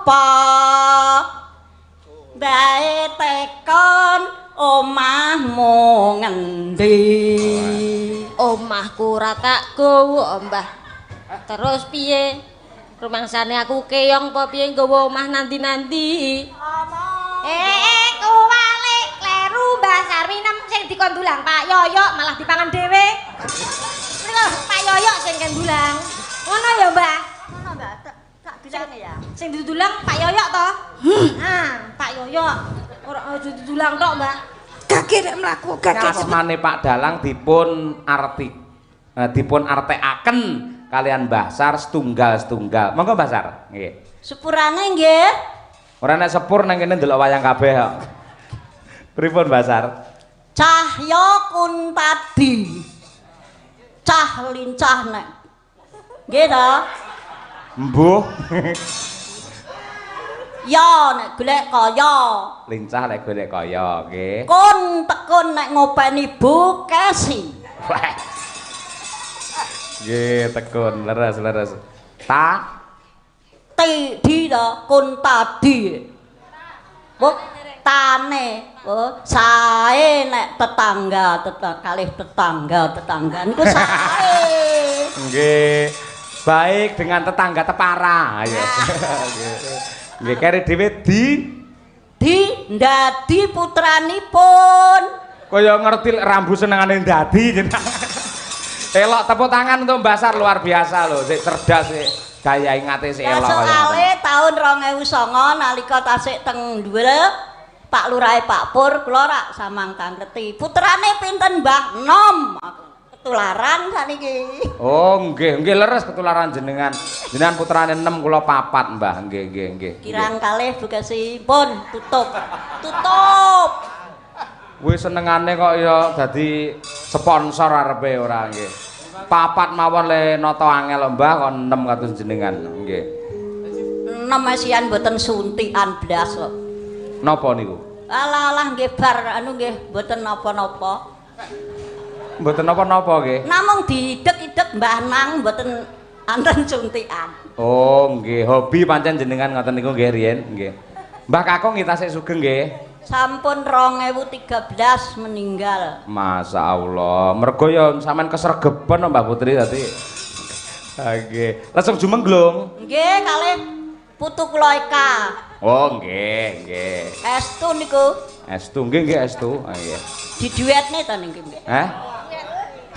apa bae tekon omahmu ngendi omahku ora tak gowo Mbah terus piye rumangsane aku keong apa piye nggawa omah nanti-nanti kuwalik kleru Mbah Sarminem sing dikon dulang Pak Yoyok malah dipangan dhewe niku Pak Yoyok sing kan dulang ngono ya Mbah ngono Mbah tak dulang ya sing didulang Pak Yoyok to Pak Yoyok ora didulang tok Mbah kaki nek mlaku kaki asmane Pak Dalang dipun artekaken kalian Mbah Sar setunggal monggo Mbah Sar nggih sepurane nggih ora nek sepur nang kene ndelok wayang kabeh kok pripun Mbah Sar Cahya Kuntadi cah lincah nek nggih to mbuh ya nek golek kaya lincah nek golek kaya nggih kun tekun nek ngopeni Bu Kesi nggih tekun leres di to Kuntadi tane sae nek tetangga kalih tetangga niku sae nggih baik dengan tetangga tepara ayo nggih kere dhewe di ndadi putranipun kaya ngerti rambu senengane ndadi elok tepuk tangan untuk Mbah Sar luar biasa lho sik cerdas sik gaya ingate sik elok kaya soale tahun 2009 nalika tasik teng dhuwur Pak Lurahe Pak Pur kula rak samang tangleti putrane pinten Mbah Nom ketularan saniki oh nggih leres ketularan jenengan putrane 6 kula 4 Mbah nggih kirang kalih Bukesi pun tutup wis senengane kok ya dadi sponsor arepe ora nggih 4 mawon le nata angel Mbah kok 6 kados jenengan nggih 6 mesian mboten suntikan blas kok napa niku alah nggih bar anu nggih mboten napa-napa mboten napa-napa nggih namung diidek-idek Mbah Nang mboten anten suntikan oh nggih hobi pancen jenengan ngoten niku nggih riyen nggih Mbah Kakung nggih tasik sugeng nggih sampun 2013 meninggal Masya Allah mergo ya sampean kesregepen Mbah Putri tadi nggih langsung jumenglung nggih kalih putu kula Eka oh nggih estu niku estu nggih estu nggih di duetne to niki nggih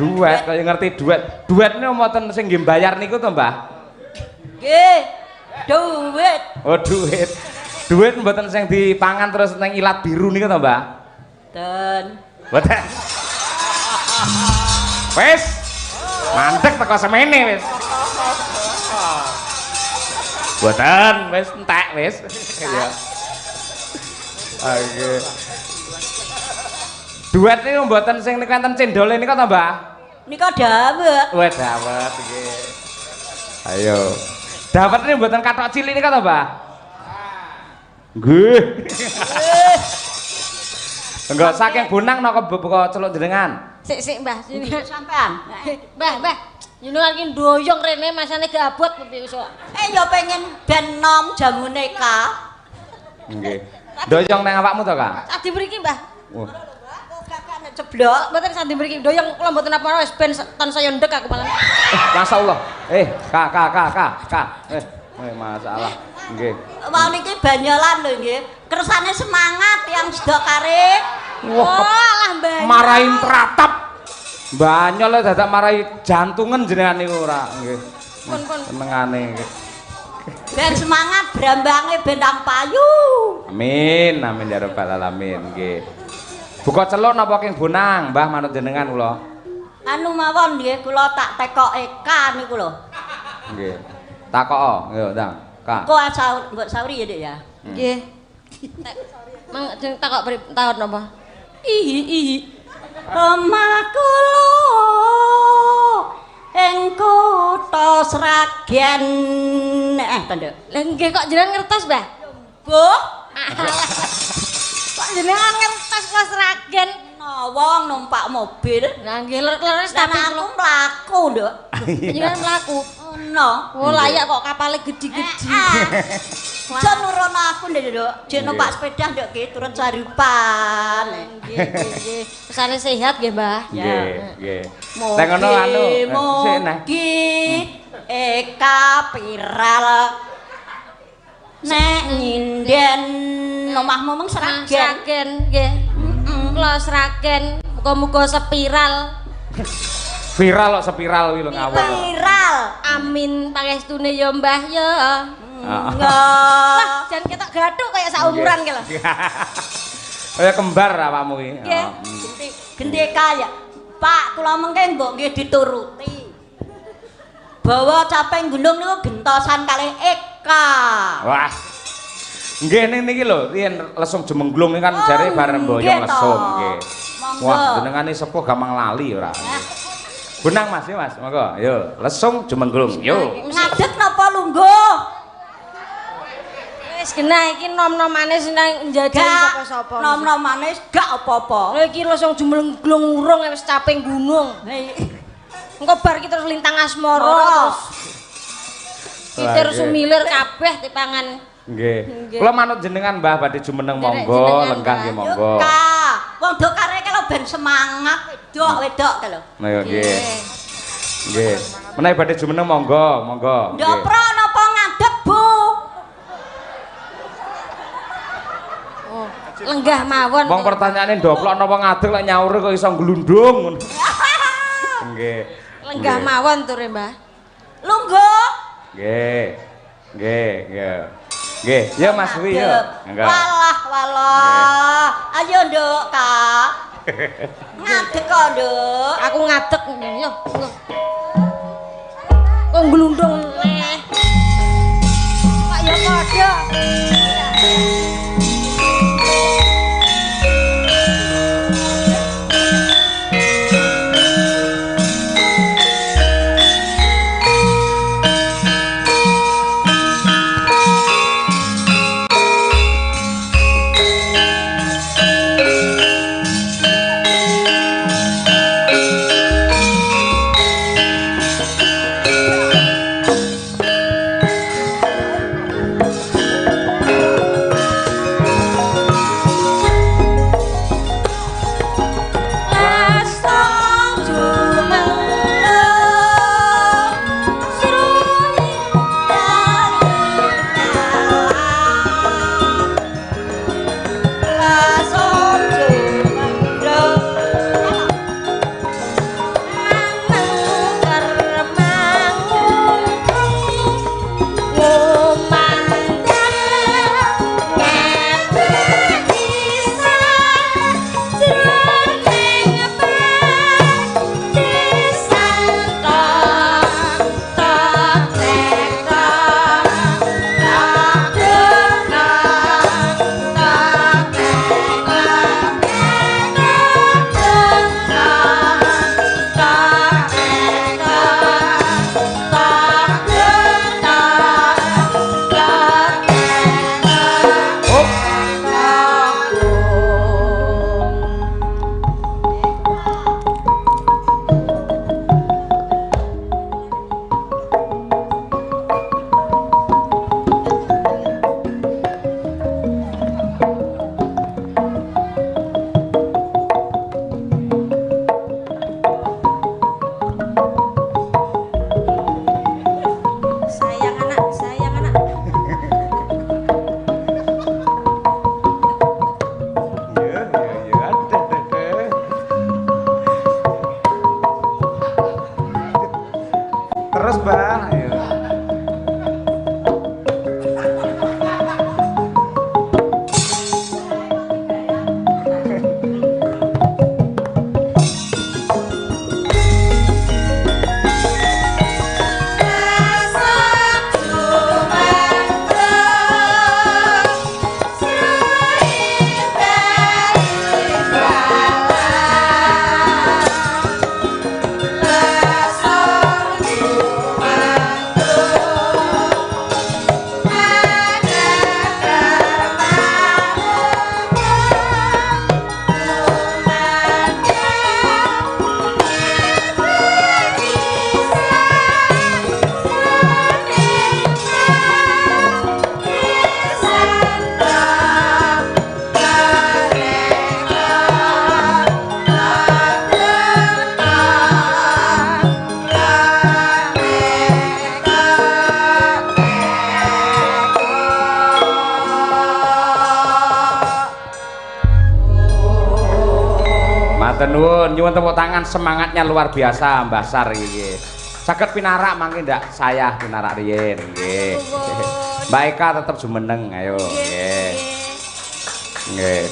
duet kaya ngerti duetne mboten sing nggih bayar niku to Mbah nggih duit oh duit mboten sing dipangan terus nang ilat biru niku to Mbah ten mboten wis mandek teko semene wis mboten wis entek wis ya oke duet niku mboten sing niku enten cendole niku to Mbah nika dawet wes dawet nggih ayo dawet niku mboten kathok cilik niku to Mbah nggih enggak saking bonang napa buka celuk jenengan sik Mbah sini sampean Mbah jenengan iki ndoyong rene masane gak abot piye iso ya pengen ben nom jamune ka nggih ndoyong nang awakmu to Kak sadi mriki Mbah kakak ceblok mboten sadi mriki ndoyong kula mboten apa-apa wis ben tan saya ndek aku malah masyaallah Kak masalah nggih wau niki banyolan lho nggih kersane semangat yang sedok kare alah Mbah marahin tratap banyol dadak marahi jantungan jenengan niku ora nggih pun senengane ben semangat brambange bentang payu amin ya rabbal alamin nggih buka celuk napa king bonang Mbah manut jenengan kula anu mawon nggih kula tak tekoke ka niku lho nggih takok yo ndang Kak kok mbok sauri ya Dik ya nggih mang jeng takok tahun napa ihi omahku lho ing kutha Sragen tanduk lha nggih kok jenengan ngertos Mbah Bu kok jenengan ngertos kok Sragen wong numpak mobil lah nggih leres tapi aku mlaku nduk jenengan mlaku no oh layak kok kapale gede-gede Aja nurono aku Nduk. Jek numpak sepeda nduk ki turun Sarupan. Nggih, nggih. Kesane sehat nggih, Mbah. Nggih. Nek ngono anu, sik nah. Eka Piral nek nyinden omahmu mung Sragen. Sragen nggih. Kula Sragen, muga-muga spiral. Viral kok spiral kuwi lho ngawur. Viral. Amin pangestune ya Mbah ya. Wah, jan ketok gathuk kaya saumuran ki lho. Kaya kembar awakmu iki. Nggih. Gendeka ya. Pak, kula mengke mbok nggih dituruti. Bawa caping gunung niku gentosan kalih Eka. Wah. Nggih ning niki lho, riyen lesung Jemenglung iki kan jare bareng mboyong lesung nggih. Wah, jenengane sepuh gampang lali ora. Benang Mas, ya Mas, monggo. Yo, lesung Jemenglung. Yo. Ngadeg napa lungguh? Wis genah iki nom-nomane sing njajal sapa-sapa. Nom-nomane gak apa-apa. Lha iki lesung Jemenglung urung wis caping gunung. Engko bar iki terus lintang asmara terus. Iki terus sumilir kabeh tipangan. Nggih. Kula manut jenengan Mbah badhe jumeneng monggo, lenggah nggih monggo. Wong do karek lho ben semangat wedok ke lho. Nah ya nggih. Nggih. Menawi badhe jumeneng monggo, monggo. Ndopro napa ngadeg, Bu? Oh, lenggah mawon. Wong pertanyaane ndoplok napa ngadeg lek nyaure kok iso glundung ngono. Nggih. Lenggah mawon tur Mbah. Lungguh. Nggih. Nggih, nggih. Nggih, ya Mas Wi ya. Enggak. Walah. Ayo Nduk, Kak. Ngadeg kok, Nduk. Aku ngadeg yo. Kok glundung neh. Kok ya padha. Matur nuwun, nyuwun tepuk tangan semangatnya luar biasa Mbah Sar iki. Saged pinarak mangke ndak saya pinarak riyin nggih. Mbak Eka tetep jumeneng ayo nggih. Nggih.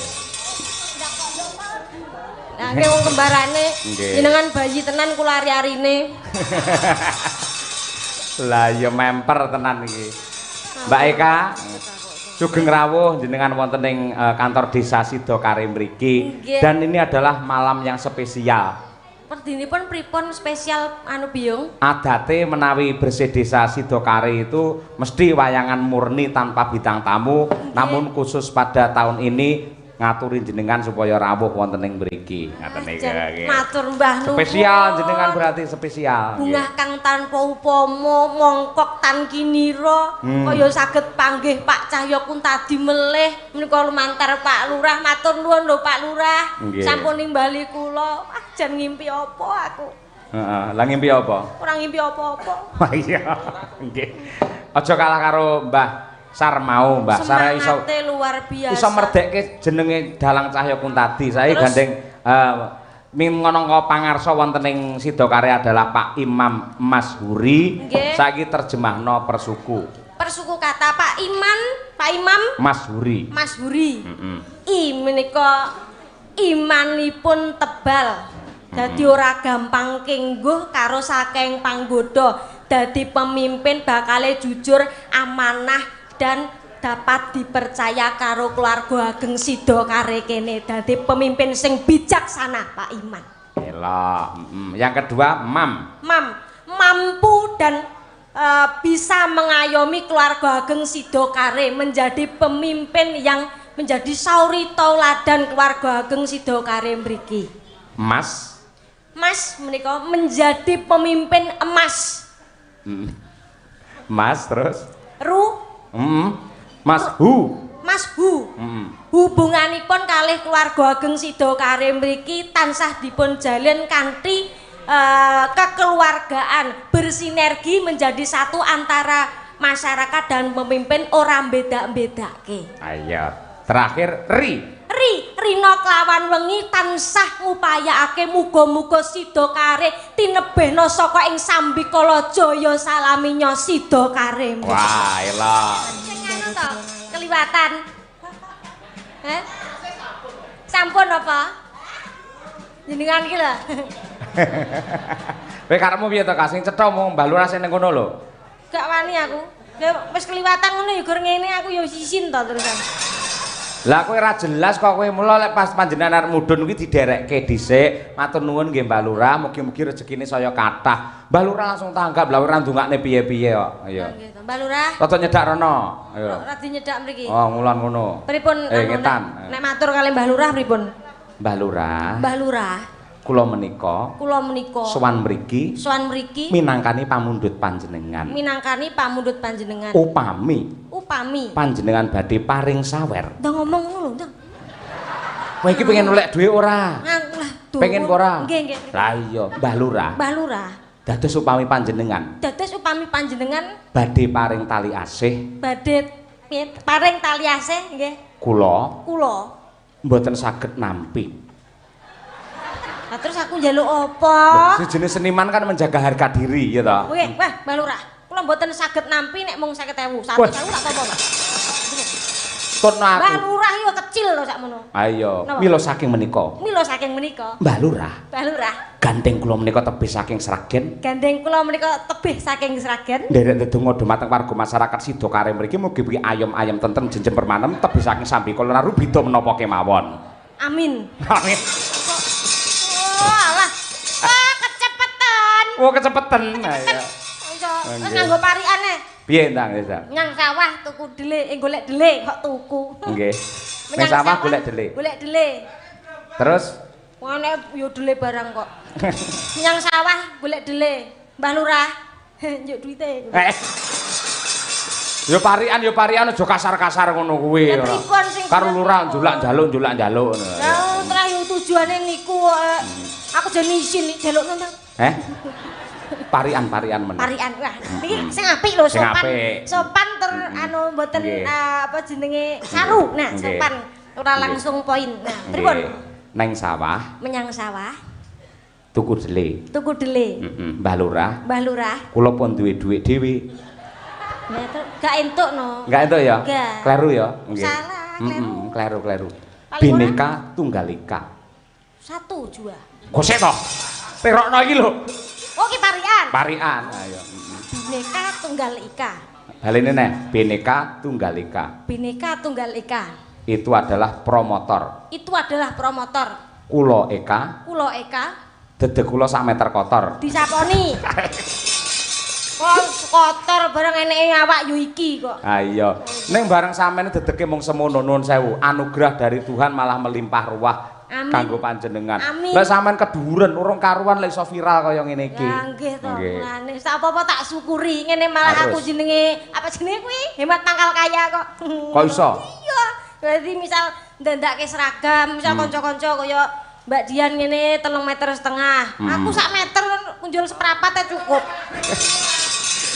Nah, nggih wong kembarane jenengan bayi tenan kula ari-arine. Lah ya memper tenan iki. Mbak Eka sugeng rawuh jenengan wonten ing kantor desa Sidokare mriki dan ini adalah malam yang spesial. Perdinipun pripun spesial anu Biyung? Adate menawi bersih desa Sidokare itu mesti wayangan murni tanpa bintang tamu, namun khusus pada tahun ini ngaturin jenengan supaya rawuh wonten ing mriki. Ngaten nggih. Matur Mbah nuwun. Spesial jenengan berarti spesial. Bunga kang tanpa upama mongkok tan kinira kaya saged panggih Pak Cahya Kuntadi melih menika lumantar Pak Lurah. Matur nuwun lho Pak Lurah. Sampun nimbali kula. Ah jan ngimpi apa aku? Heeh, lah ngimpi apa? Ora ngimpi apa-apa. Wah iya. Nggih. Aja kalah karo Mbah Sar mau Mbah Sar iso luar biasa. Iso merdekke jenenge Dalang Cahya Kuntadi. Saya gandeng minangka pangarsa wonten ing Sidokare adalah Pak Imam Mas Huri. Saiki terjemahno persuku. Persuku kata Pak Imam Mas Huri. Mas Huri. I menika imanipun tebal. Dadi ora gampang kengguh karo saking panggoda. Dadi pemimpin bakale jujur, amanah dan dapat dipercaya karo keluarga ageng Sidokare kene. Dadi pemimpin sing bijaksana Pak Iman. Elok. Yang kedua mampu dan bisa mengayomi keluarga ageng Sidokare menjadi pemimpin yang menjadi sauri tauladan keluarga ageng Sidokare mriki. Mas menika menjadi pemimpin emas. Mas terus Mas Hu. Hubunganipun kalih keluarga ageng Sidokare mriki tansah dipun jalin kanthi kekeluargaan, bersinergi menjadi satu antara masyarakat dan pemimpin, ora beda-bedake. Ayo, terakhir Rina kelawan wengi tansah ngupayakake muga-muga Sidokare tinebehna saka ing Sambikala Jaya salaminya Sidokare. Wah, elok. Sing anu to, keliwatan. Sampun apa? Jenengan iki lho. Kowe karepmu piye to, Kasing cetha mung Mbah Lurah sing ning kono lho. Gak wani aku. Wis keliwatan ngono ya gur ngene aku ya sisin to terusan. Lah kowe ora jelas kok kowe mula lek pas panjenengan arep mudhun kuwi diderekke dhisik. Matur nuwun nggih Mbah Lurah, mugi-mugi rezekine saya kathah. Mbah Lurah langsung tanggap lah ora ndongakne piye-piye kok. Ayo. Nggih, Mbah Lurah. Toto nyedak rono. Ayo. Ora dinyedak mriki. Oh, ngulon ngono. Pripun ngetan. Nek matur kalih Mbah Lurah pripun? Mbah Lurah. Mbah Lurah. Kula menika sowan mriki minangkani pamundhut panjenengan. Upami panjenengan badhe paring sawer. Ndang ngomong ngono, Ndang. Kowe iki pengen oleh dhuwit ora? Pengen ora? Nggih. Lah iya, Mbah Lurah. Dados upami panjenengan badhe paring tali asih. Nggih. Kula mboten saged nampi. Nah, terus aku njaluk apa? Sejenis seniman kan menjaga harga diri ya toh. Nggih, wah Mbah Lurah, kula mboten saged nampi nek mung 50.000. 1.000 tak apa-apa. Turno aku. Mbah Lurah yo kecil lho sakmono. Ayo, mila saking menika. Mbah Lurah. Gandeng kula menika tebih saking Sragen. Nderek ndedonga dhumateng warga masyarakat Sidokare mriki mugi-mugi ayom-ayom tentrem jenjem permanem tebih saking Sambikala Laru bida menapa kemawon. Amin. Kecepetan. Ayo. Wis nganggo parikane. Piye ndang ya? Nyang sawah tuku dhelek, golek dhelek kok tuku. Nggih. Ning sawah golek dhelek. Terus Ngene yo dhelek barang kok. Nyang sawah golek dhelek. Mbah Lurah. Njuk duwite. Yo parian aja kasar-kasar ngono kuwi ora. Karo Lurah njulak-njaluk ngono. Lah terakhir tujuane niku aku jan isin jalukno ta. Parian men. Parian. Wah, niki sing apik lho sopan. Sopan anu mboten apa jenenge saru. Nah, sopan ora langsung poin. Nah, pripun? Neng sawah. Menyang sawah. Tuku dele. Tuku dele. Mbah Lurah. Mbah Lurah. Kula pun duwe dhuwit dhewe. Nah, gak entuk no. Enggak entuk ya? Enggak. Kleru ya? Nggih. Salah, kleru. Kleru. Bineka Tunggal Ika. Satu jua. Gosek to. Terokno iki lho. Oh ki parian. Parian. Ayo. Bineka Tunggal Ika. Balene neh, Bineka Tunggal Ika. Bineka Tunggal Ika. Itu adalah promotor. Itu adalah promotor. Kula Eka. Kula Eka. Dedeg kula sak meter kotor. Disaponi. Kok kotor bareng eneke awak yo iki kok. Ayo. Ning bareng sampeyan dedege mung semono nuwun sewu. Anugerah dari Tuhan malah melimpah ruah. Amin. Kanggo panjenengan. Amin. Lah sampean keduren urung karuan lek iso viral kaya ngene iki. Ya nggih to, mulane sak apa-apa tak syukuri. Ngene malah Harus. aku jenenge apa jenenge kuwi? Hemat pangkal kaya kok. Kok iso? Iya. Berarti misal ndandake seragam, misal kanca-kanca kaya Mbak Dian ngene 3,5 meter. Aku sak meter kunjul seprapat ya cukup.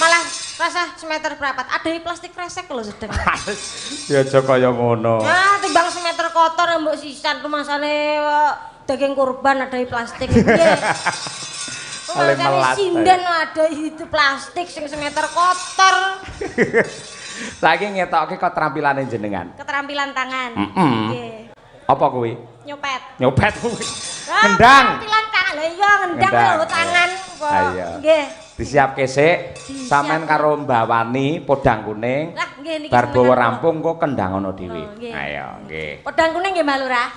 Malah rasa semeter berapat. Ada plastik kresek lho sedeng. Ya aja kaya ngono. Nah, timbang semeter kotor mbok sisan rumasane daging kurban ada plastik. Nggih. Ale melat. Sinden ada itu plastik sing semeter kotor. Saiki ngetokke keterampilane jenengan. Keterampilan tangan. Nggih. Apa kuwi? Nyopet. Nyopet kuwi. Ah, Ngendang. Keterampilan tangan. Lah iya ngendang lho tangan kok. Ayo. Nggih. Disiapke sik. Sampeyan karo Mbak Wani podang kuning. Lah nggih niki. Bar bawa semengan rampung kok kendangono dhewe. Oh, nggih. Ayo, nggih. Podang kuning nggih Mbak Lurah.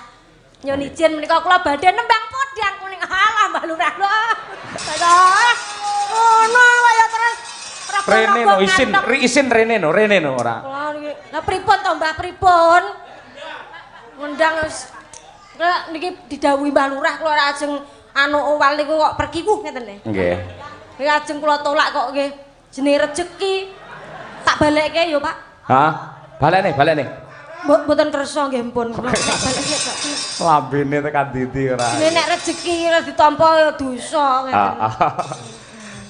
Nyun izin menika kula badhe nembang podang kuning. Halah Mbak Lurah lho. Aduh. Ngono kaya terus Rene no isin rene no ora. Kula niki. Lah pripun to Mbah pripun? Ngundang wis niki didhawuhi Mbah Lurah kula ora ajeng anu owal niku kok pergi ku ngeten nggih. Nggih. Niki ajeng kula tolak kok nggih. Jenenge rejeki. Tak balekke ya, Pak. Hah? Balene. Mboten kersa nggih pun. Kula tak balekke kok. Lambene tekan didi ora. Ini nek rezeki ora ditampa ya dosa ngeten.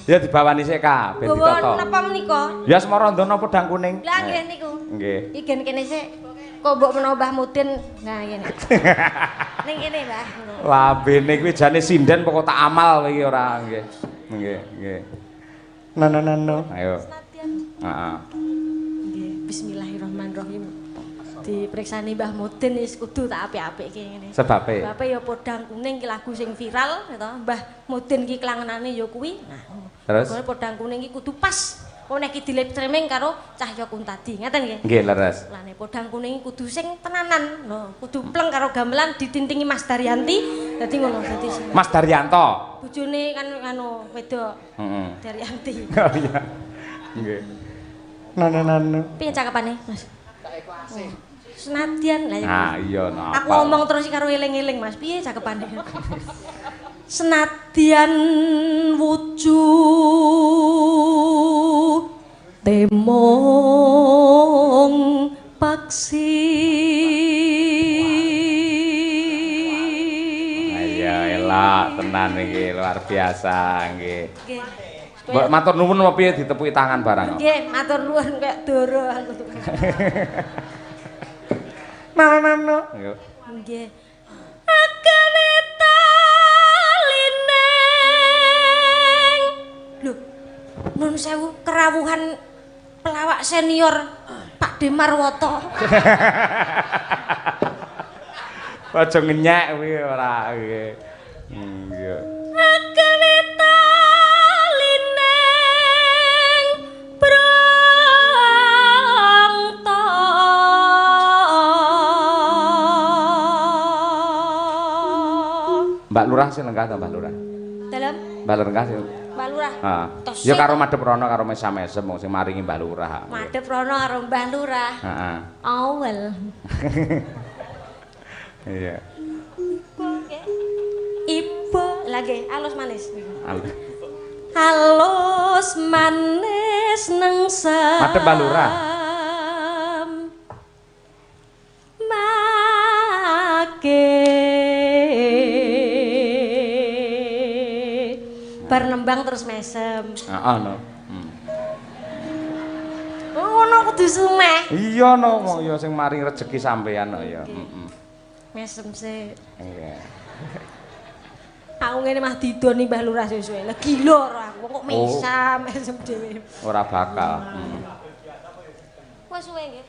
Ya dibawani sik kabeh Bawa ditoto. napa menika? Ya Semarandana podang kuning. Lah nggih niku. Nggih. Iki kene sik. Kok mbok menawa Mbah Mudin. Nah ngene. Ning kene, Mbah. Lambene kuwi jane sinden pokok tak amal iki ora nggih. Nggih. No. Ayo. Heeh. Nggih, bismillahirrahmanirrahim. Diperiksani Mbah Mudin wis kudu tak apik-apik iki ngene. Sebabe. Sebabe ya podang kuning ki lagu sing viral to. Mbah Mudin ki klangenane ya kuwi. Nah, terus podang kuning ki kudu pas. Kok nek di live streaming karo Cahya Kuntadi, ngeten nggih. Nggih, leres. Lane podang kuning kudu sing tenanan. Lho, kudu pleng karo gamelan ditintingi Mas Daryanti. Dadi ngono dadi. Mas Daryanto. Bojone kan anu wedok. Heeh. Daryanti. Oh iya. Nggih. Nano. Piye cakepane, Mas? Senadyan lah ya. Ah iya napa. Aku ngomong terus karo eling-eling Mas, piye cakepane? Senadyan wujuh temong paksi. Iya elak tenan iki luar biasa nggih. Nggih. Mbok matur nuwun apa piye ditepuki tangan barang. Nggih, matur nuwun kaya doro aku. Nano. Nggih. Akane talineng. Lho, nun sewu kerawuhan pelawak senior Pak Demarwoto. Aja ngenyek kuwi ora nggih. Nggih. Akane talineng prangta. Mbak Lurah sing lenggah ta Mbak Lurah? Dalem Mbak Lurah sing. Mbak Lurah. Heeh. Ya karo madhep rono karo mesam-mesem wong sing maringi Mbak Lurah. Madhep rono karo Mbah Lurah. Heeh. Awel. Iya. Ibu lagi halus manis. Alus. Halus manis neng Madhep Mbak Lurah. Bar nembang terus mesem. Heeh no. Ngono kudu sumeh. Iya no, ya sing maring rezeki sampean no ya. Mesem sik. Nggih. Aku ngene mah didoni Mbah Lurah suwe-suwe. Lah gila ora aku kok mesem dhewe. Ora bakal. Wes suwe nggih.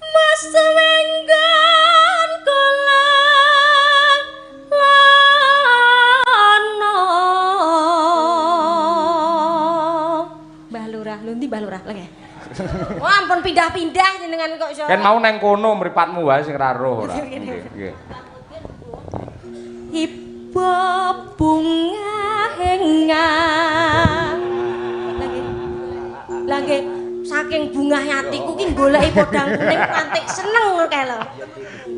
Mas wenggan kolang lano. Mbah Lurah, lho ndi Mbah Lurah? Lah nggih. Wah, ampun pindah-pindah jenengan kok iso. Kan mau neng kono mripatmu wae sing ra roh ora. Nggih. Iba bunga hengang. Lah nggih, saking bungah atiku ki goleki podang kuning kanthi seneng kae lho.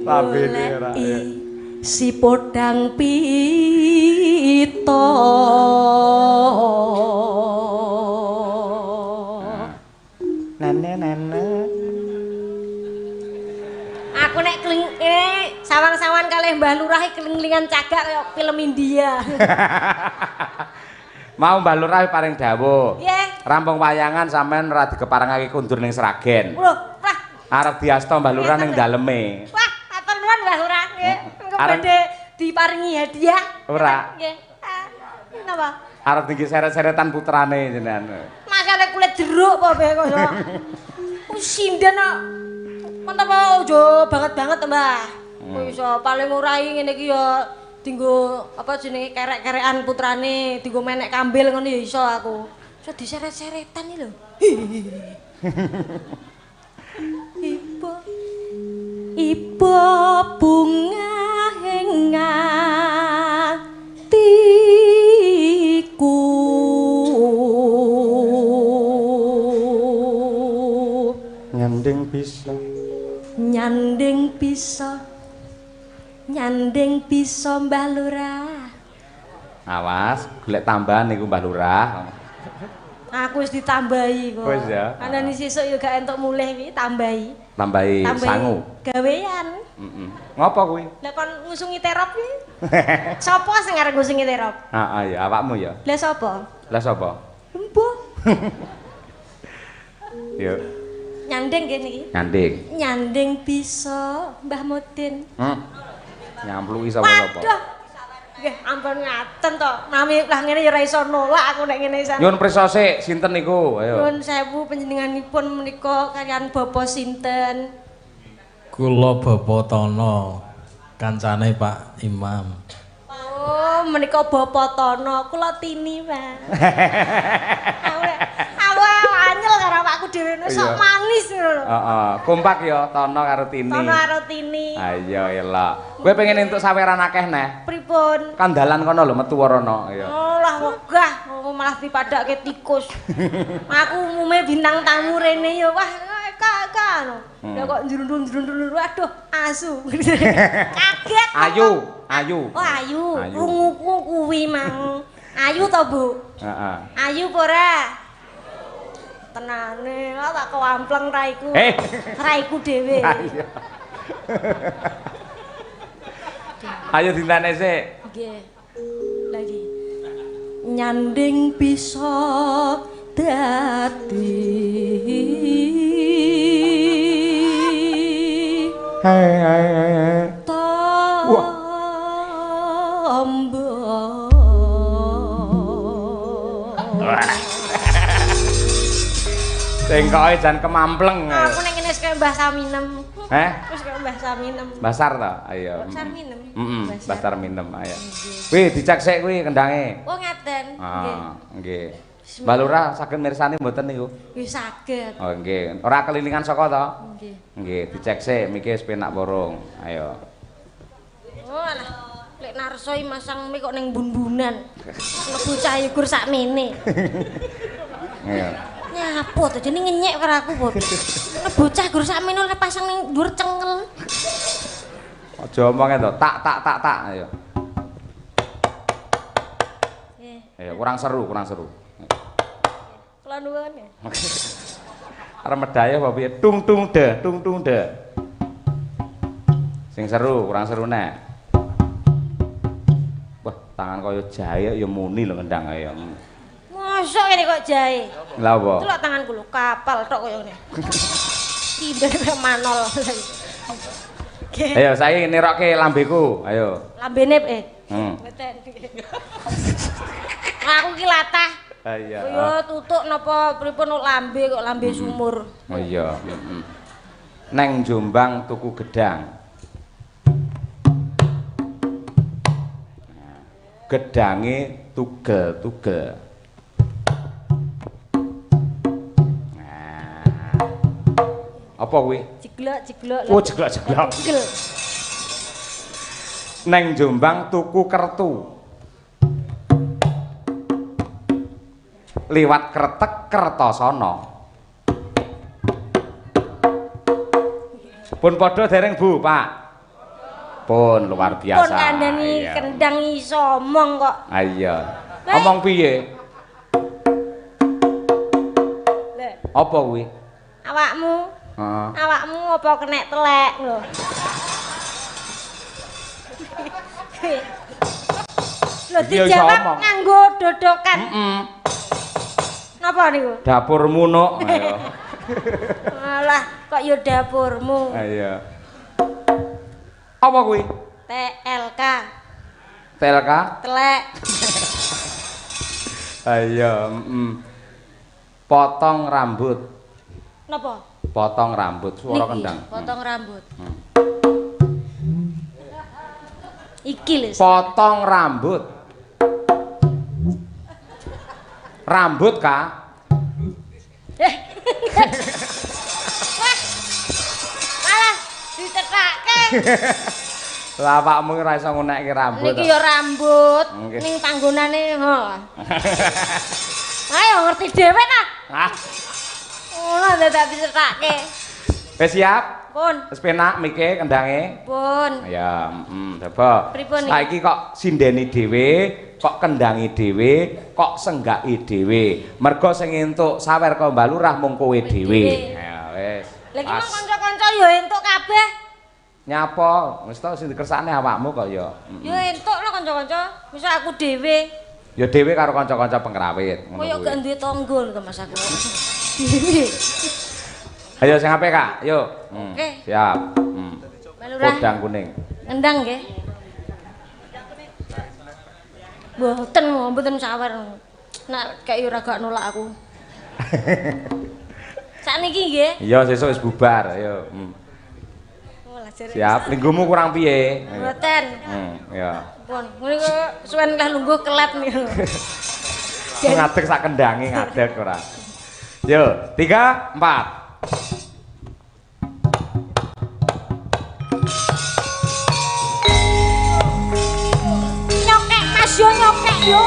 Labene ora. Si podang pito. Nene. Aku nek sawang-sawan kalih Mbah Lurah keling-kelingan cagak kaya film India. Mau Mbah Lurah paring dawuh. Nggih. Rampung wayangan sampean ora digeparangake kundur ning Sragen. Lho, wah. Arep diasta Mbah Lurah ning daleme. Wah, atur nuwun Mbah Lurah nggih. Engko Arep- badhe diparingi hadiah. Ora. Nggih. Napa? Arep tinggi seret-seretan putrane jenengan. Masane kulit jeruk apa bae kok. Wis sinden kok. Mantap ojo banget-banget Mbah. Kok iso paling ngurai ngene iki ya dinggo apa jenenge kerek-kerekan putrane, dinggo menek kambil ngono ya iso aku. Iso diseret-seretan iki lho. Iba bunga hengang tiku nyanding bisa Mbah Lurah. Awas, golek tambahan niku Mbah Lurah. Aku wis ditambahi kok. Wis ya. Anane sesuk ya gak entuk mulih iki tambahi. Tambahi sangu. Gawean. Ngopo kuwi? Lah kon ngusungi terop iki. Sopo sing arep ngusungi terop? Heeh ya, awakmu ya. Lah sapa? Lah sapa? Embuh. Yo, Nyanding kene iki. Nyanding bisa Mbah Mudin. Nyampluki sapa-sapa. Waduh. Nggih, ampun ngaten to. Nami lah ngene ya ora iso nolak aku nek ngene isan. Nyun prisa sik, sinten niku? Ayo. Nyun sewu panjenenganipun menika kaliyan Bapak sinten? Kula Bapak Tono, kancane Pak Imam. Oh, menika Bapak Tono, kula Tini, Pak. Aku anyel karo awakku dhewe sok manis ngono. Heeh, kompak ya Tono karo Tini. Tono karo Tini. Ayo elok. Kowe pengen entuk saweran akeh neh. Pripun? Kandalan kono lho metu rono ya. Oh, lah wegah, aku malah dipadake tikus. Aku umume bintang tamu rene ya, wah anu. Ya kok njrundung-njrundung aduh asu. Kaget. Ayu. Oh, ayu. Runguku kuwi mang. Ayu to, Bu? Heeh. Ayu apa ora? Tenane, tak kewampleng raiku. Raiku dhewe. Ayo. Ayo dintane sik. Nggih. Lagi. Nyanding bisa dadi. Hai. Tengkoke jan kemampleng. Aku nek ngene wis kaya Mbah Saminem. Wis kaya Mbah Saminem. Basar ta? Ayo. Basar minem. Basar minem ayo. Kuwi dicek sik kuwi kendhange. Oh ngaten. Nggih. Nggih. Mbak Lurah saged mirsani mboten niku? Wis saged. Oh nggih. Ora kelilingan saka to? Nggih. Nggih, dicek sik miki wis penak borong. Ayo. Oh alah. Lek narsoi masang mie kok ning bun-bunan. Mlebu cah yukur sakmene. Iya. Nyapo to jenenge ngenyek karo aku, Bos. Bocah gur sakmene oleh pasang ning dhuwur cengkel. Aja omonge to, tak. Ayo. Nggih. Ayo, kurang seru. Kula nuwun ya. Arep medhaya apa piye? Tung de. Sing seru, kurang seru nek. Wah, tangan kaya jahe ya muni lho ngendang kaya. Mosok ngene kok jahe. Lha apa? Delok tanganku lho, kapal tok koyo ngene. Tidak manol. Ayo saiki nirokke lambeku. Ayo. Lambene Mboten. Aku ki latah. Iya. Yo tutuk napa pripun lambe kok lambe sumur. Oh iya, Neng Jombang tuku gedang. Gedange tugel-tugel. Apa kuwi? Jeglok. Oh, jeglok. Neng Jombang tuku kertu. Liwat kretek Kertosana. Pun padha dereng Bu, Pak. Pun luar biasa. Pun kandhani kendang iso omong kok. Ah iya. Omong piye? Apa kuwi? Awakmu? Heeh. Awakmu apa kenek telek lho. Lho dijawab nganggo dodokan. Napa niku? Dapurmu nok. Ayo. Alah, kok ya dapurmu. Ayo. Apa kuwi? TLK. TLK? Telek. Ayo, Potong rambut. Napa? Potong rambut, suara kendang. Potong rambut. Iki lho. Potong rambut. Rambut kah? Malah ditetrakke. Lah awakmu ora iso ngunekke rambut. Niki ya rambut. Nggih. Ning panggonane ho. Ayo ngerti dhewe ta. Ah, Ngono dadak ditetrakke. wis siap? Pun. Wis penak mike kendange? Pun. Ya, coba. Pripun iki? Saiki kok sindeni dhewe, kok kendangi dhewe, kok senggaki dhewe. Mergo sing entuk sawer karo Mbak Lurah mung kowe dhewe. Ya wis. Lha iki mong kanca-kanca ya entuk kabeh. Nyapa? Wis tau sing dikersakne awakmu kok ya. Ya entuk lho kanca-kanca. Misal aku dhewe. Ya dhewe karo kanca-kanca pengrawit. Koyo gak duwe tangga lho Mas aku. Dhewe. Ayo sing apik Kak, yuk. Oke. Siap. Balurah. Kodang kuning. Ngendang nggih. Mboten sawer. Nak kayak ora gak nolak aku. Sakniki nggih. Iya, sesuk wis bubar, ayo. Siap, linggumu kurang piye? Mboten. Ya. Pun, ngene kok suwen leh lungguh kelet niku. Ngadeg sak kendange ngadeg ora. Yo, 3, 4. Nyokek Mas yo nyokek yo.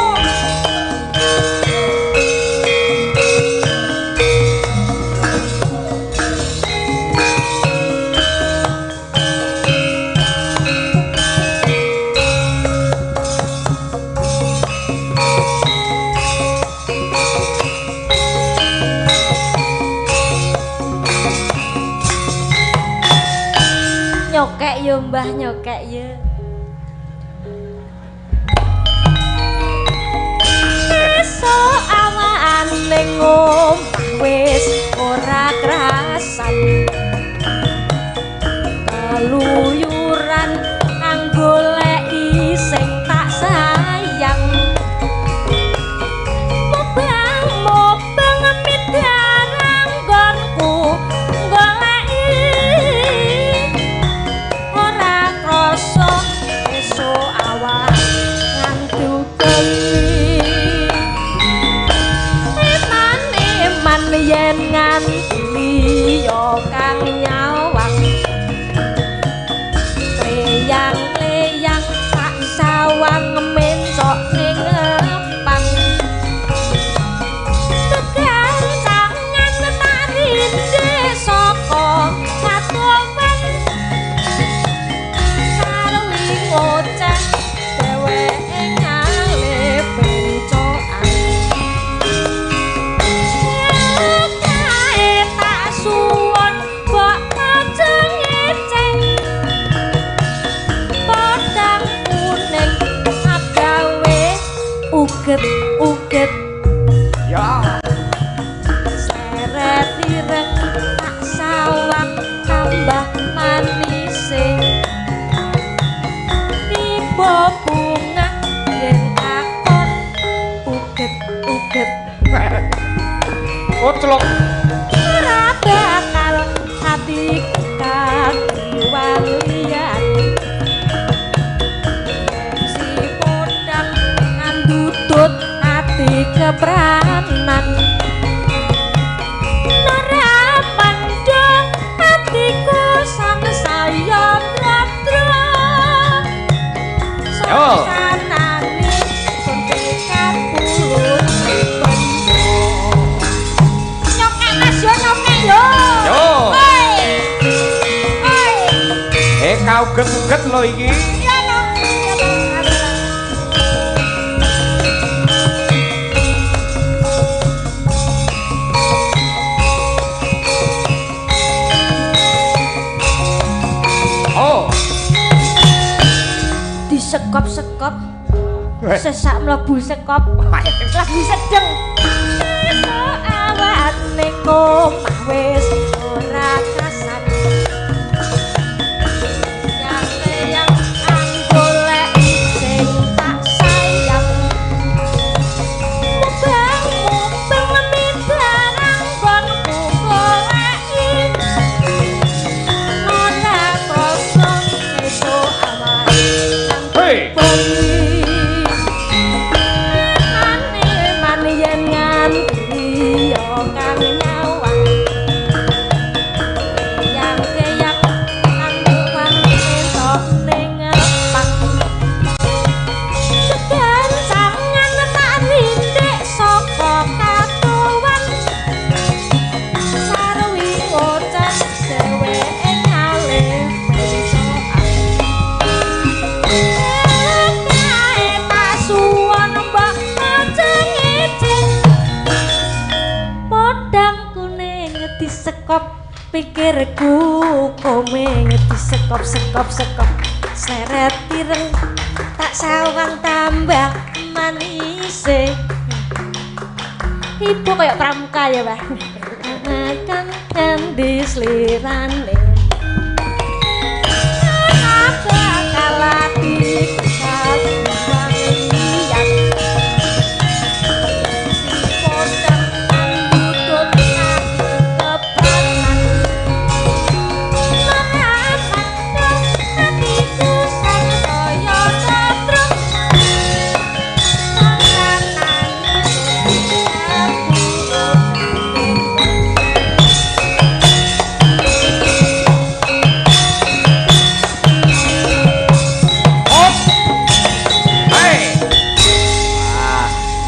Nyokek yo Mbah nyokek yo. Esuk awan ning omah wis ora krasan. Keluyuran kang goleki sing tak sayang. Mobang midarang nggonku goleki. Ora krasa esuk awan nganti bengi. Iman yen nganti liya kang nyawang. Leyang-leyang sak sawang mencok ning ngepang. Tegar tangan marinde saka katowen. Sarwi ngoceh dheweke ngalih pencokan. Kae tak suwon mbok Ucluk. Ora bakal hati kakiwan liyan. Si podang ngandutut hati kepranan. Nora pandang hatiku sang sayang ratro. Sanane suntikan pulut bendo. Nyokek Mas yo nyokek yo. Yo. Hei. Hei. Kau uget-uget lho iki. Iya no. Oh. Disekop-sekop. Sesak mlebu sekop. Lagu sedeng. Esuk awane komah wis ora kasan. Yang anggolek sing tak sayang. Mubeng midarang gonku goleki. Ora kosong esuk awane. Hei. Mane yen nganti yo kang nyawang yang keyak kandhuan entok ning pang sedan sangan tak nitik saka katuwan sarwi ocan dheweke ngalih besokan kae tak suwon mbok ngeceng-ngeceng podang kuning disekop pikirku komeng disekop-sekop seret ireng tak sawang tambah manise ibu kayak pramuka ya Mbah makan endi slirane apa kalati sabang liyan si podang andutut kepanan merasakan hatiku sang saya tetruk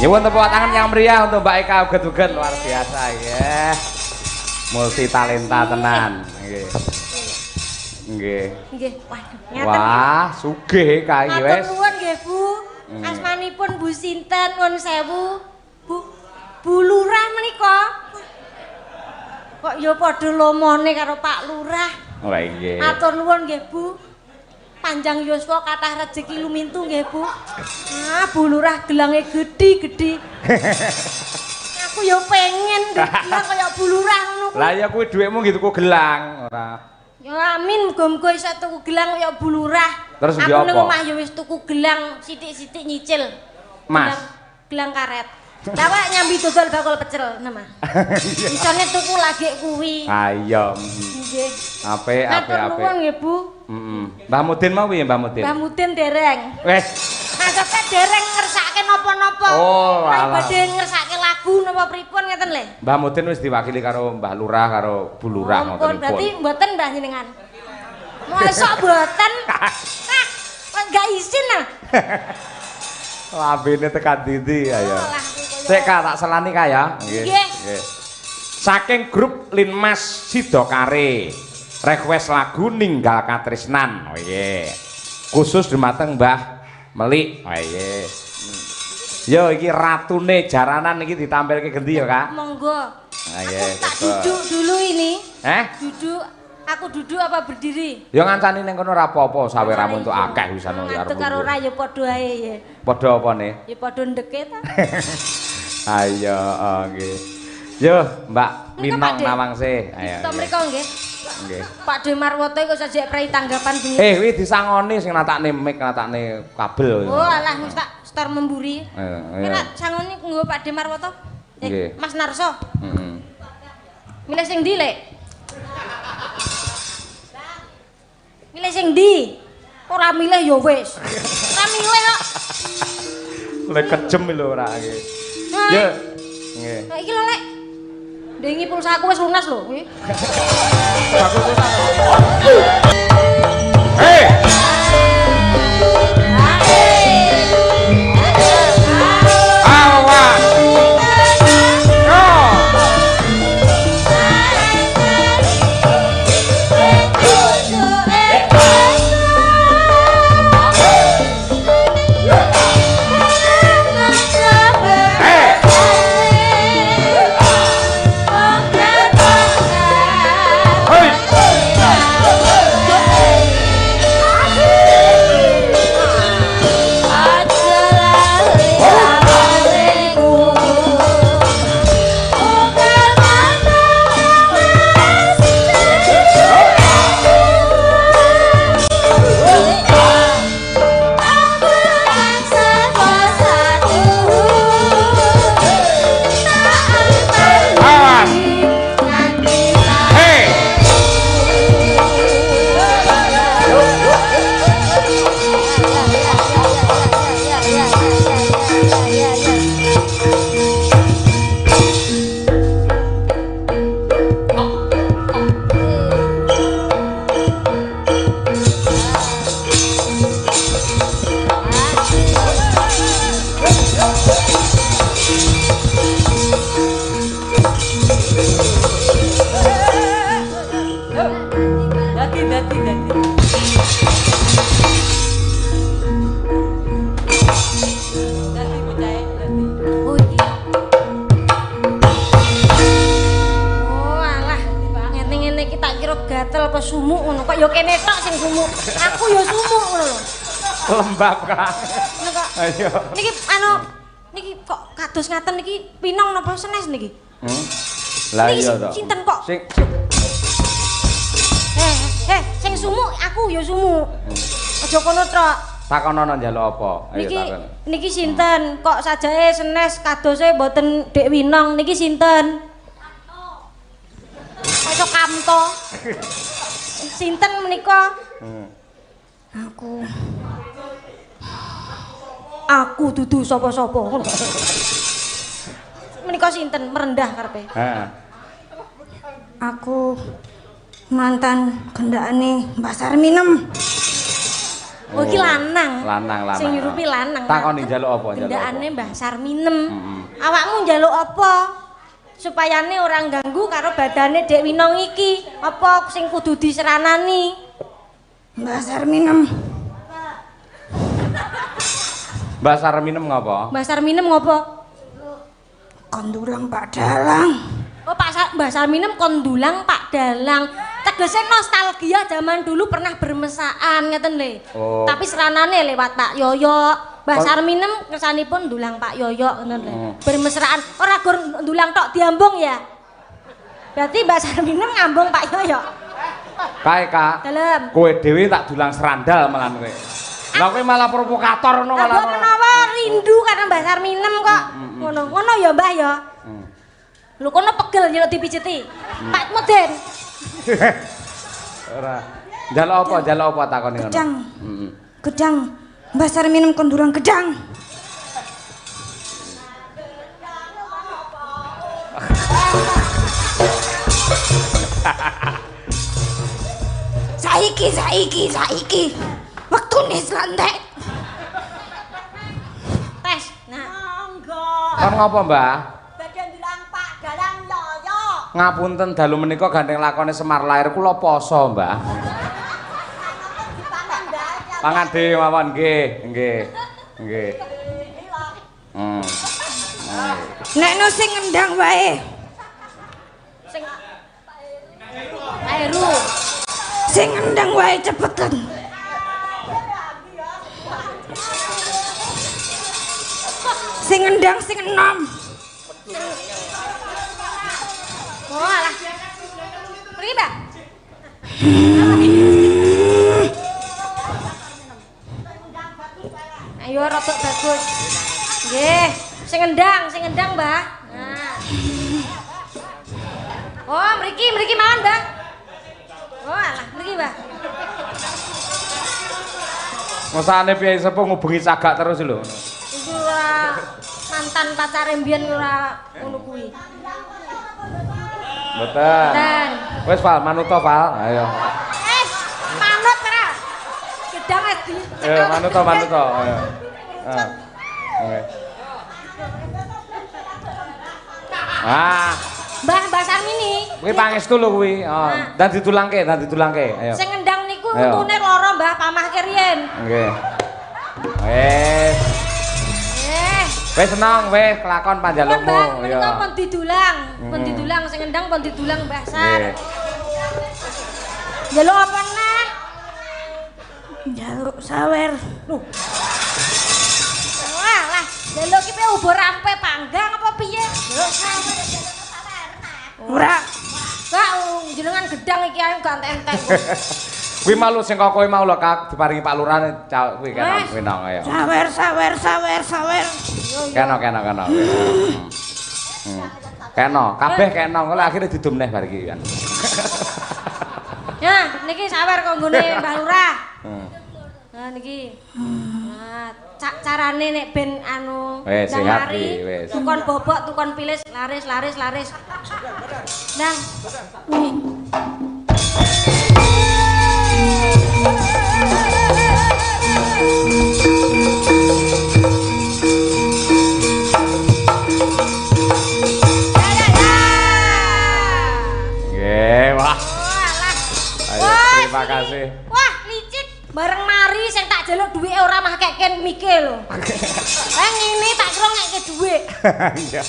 Nyuwun tepuk tangan yang meriah untuk Mbak Eka uget-uget luar biasa ya. Multi talenta tenan. Nggih. Nggih. nggih waduh ngaten Wah, sugih Eka iki matur wis. nuwun nggih Bu asmanipun Bu sinten nuwun sewu Bu Lurah menika kok ya padha lomone karo Pak Lurah Wah nggih. matur nuwun nggih Bu panjang yuswa kathah rejeki lumintu nggih Bu Bu Lurah gelange gedhi-gedhi aku ya pengen gelang kaya Bu Lurah ngono kuwi. Lah ya kuwi dhuwitmu nggih tuku gelang ora. Ya amin muga-muga iso tuku gelang kaya Bu Lurah. Terus nggih aku ning apa? omah ya wis tuku gelang sithik-sithik nyicil. Mas. Gelang karet. Lah kok nyambi dodol bakul pecel nama. Isone tuku lagi kuwi. Ayo. Nggih. Apik Matur nuwun nggih Bu. Heeh. Mbah Mudin mau piye Mbah Mudin? Mbah Mudin dereng. Wes. Maksudnya dereng ngersake napa-napa. Oh, Lah alah. badhe ngersake lagu napa pripun ngeten lho. Mbah Mudin wis diwakili karo Mbah Lurah karo Bu Lurah Ampun, ngoten berarti pun. mboten Mbah jenengan. Mosok mboten. Kok enggak izin ah. Lambene tekan ndi ayo. Oh, lah, Sik Kak tak selani Kak ya. Nggih. Nggih. Nggih. Saking grup Linmas Sidokare. Request lagu Ninggal Katresnan. Oh iya. Khusus dumateng Mbah Melik. Oh iya. Yo iki ratune jaranan iki ditampilke gendi ya Kak. Monggo. Iya. Aku tak duduk dulu ini. Duduk. Aku duduk apa berdiri? Ya ngancani ning kono ora apa-apa sawiramu entuk akeh wisan ya. Ngantuk karo ora ya padha ae ya. Padha apa ne? Ya padha ndeke ta. Ayo, nggih. Yo, Mbak Mriko, Minong Pak De. Nawangse. Ayo. Kita mriko nggih. Nggih. Pak De Marwoto iku sajek prei tanggapan bengi. Kuwi disangoni sing natakne mic, natakne kabel. Oh, alah wis tak setor memburi. Iya. Kira sangoni nggo Pak De Marwoto. Nggih. Mas Narso. Heeh. Milih sing ndi, Lek? Milih sing ndi? Ora milih ya wis. Ora milih kok. Lek kejem lho ora nggih. Nah, Ya. Nggih. Nah, iki lho, Lek. Dengi pulsa aku wis lunas lho. Hei. Awas. Yo. Sumuk ngono kok ya kene tok sing sumuk. Aku ya sumuk ngono lho. Lembab kan. Ngono kok. Ayo. Niki niki kok kados ngaten niki pinong napa senes niki? Lah Niki iya to. sinten kok? Sing Sing sumuk aku ya sumuk. Aja kono tok. takonono njaluk apa? Ayo Niki takon. niki sinten? Kok sajae senes kadose mboten Dek Winong niki sinten? Kok Kamto. Sinten menika? Aku dudu sapa-sapa. Menika sinten merendah karepe? Heeh. Aku mantan gendakane Mbak Sarminem. Oh iki lanang. Lanang. Sing nyurupi lanang. Takoni njaluk apa? Gendakane Mbah Sarminem. Awakmu njaluk apa? Supayane ora ganggu karo badane Dek Winong iki. Apa sing kudu diseranani? Mbak Sarminem. Mbak Sarminem ngapa? Mbah Sarminem ngopo? Kondulang Pak Dalang. Oh Mbah Sarminem kondulang Pak Dalang. Tegese nostalgia zaman dulu pernah bermesaan ngeten lho. Oh. Tapi seranane lewat Pak Yoyo. Mbah Sarminem kersanipun ndulang Pak Yoyo ngoten lho. Bermesraan ora gur ndulang tok diambung ya. Berarti Mbah Sarminem ngambung Pak Yoyo. Kae Kak. Dalem. Kowe dhewe tak dulang serandal malan kowe. Lah kowe malah provokator ngono malah. Lah menawa rindu karena Mbah Sarminem kok. Ngono. Ngono ya Mbah ya. Lho kono pegel nyeluk dipijeti. Pak Muden. Ora. Njaluk apa takoni ngono? Gedang. Gedang. Mbak Sarminem kondulang gedang. Saiki. Wektune slantek. Tes. Nah. Kon ngapa, Mbah? Badhe ndulang Pak Dalang Yoyo. Ngapunten dalu menika gandeng lakone Semar Lair kula poso, Mbah. Pangan dhewe mawon nggih. Nek no sing ngendang wae. Sing Airu. Sing ngendang wae cepetan. Sing ngendang sing enom. Oh alah. Pergi, Mbak. Ayo rotok bagus. Nggih, sing ngendang, Mbah. Nah. Oh, mriki mawon, Mbah. Oh, alah, mriki, Mbah. Masane piye sepuh ngubungi cagak terus lho. Iku ora mantan pacare mbiyen ora ngono kuwi. Mboten. Dan Wis Val, manut to Val. Ayo. manut ora. Gedang wis di. Manut to. Ayo. Oke. Mbah Sarmini. Kuwi pangestu lho kuwi. Oh, dan ditulangke. Ayo. Sing ngendang niku untune loro, Mbah, pamahke riyen. Nggih. Wis. Wis seneng, wis kelakon panjalukmu. Ya. Pun didulang. Pun didulang sing ngendang pun didulang Mbah Sar. Nggih. Njaluk apa neh? Jaluk sawer. Wah, lah, njaluk ki pe ubur rampe panggang apa piye? Njaluk sawer. Ora. Kak, jenengan gedang iki ae gak entek-entek. Kuwi malu sing kok kowe mau lho Kak diparingi Pak Lurah kuwi kena kuwi nang ayo. Sawer. Kena. Kena, kabeh kena ngono akhire didum neh bar iki kan. Ya, niki sawer konggone Mbah Lurah. Nah niki. Nah, carane nek ben anu Wes sehat iki, wes. Tukon bobok, tukon pilis, laris. Nang. Wah. Ayo, terima kasih. Wah, licik. Bareng mari sing tak jaluk duwike ora mah keken mike lho. Ngene tak kira ngeke dhuwit. Iya.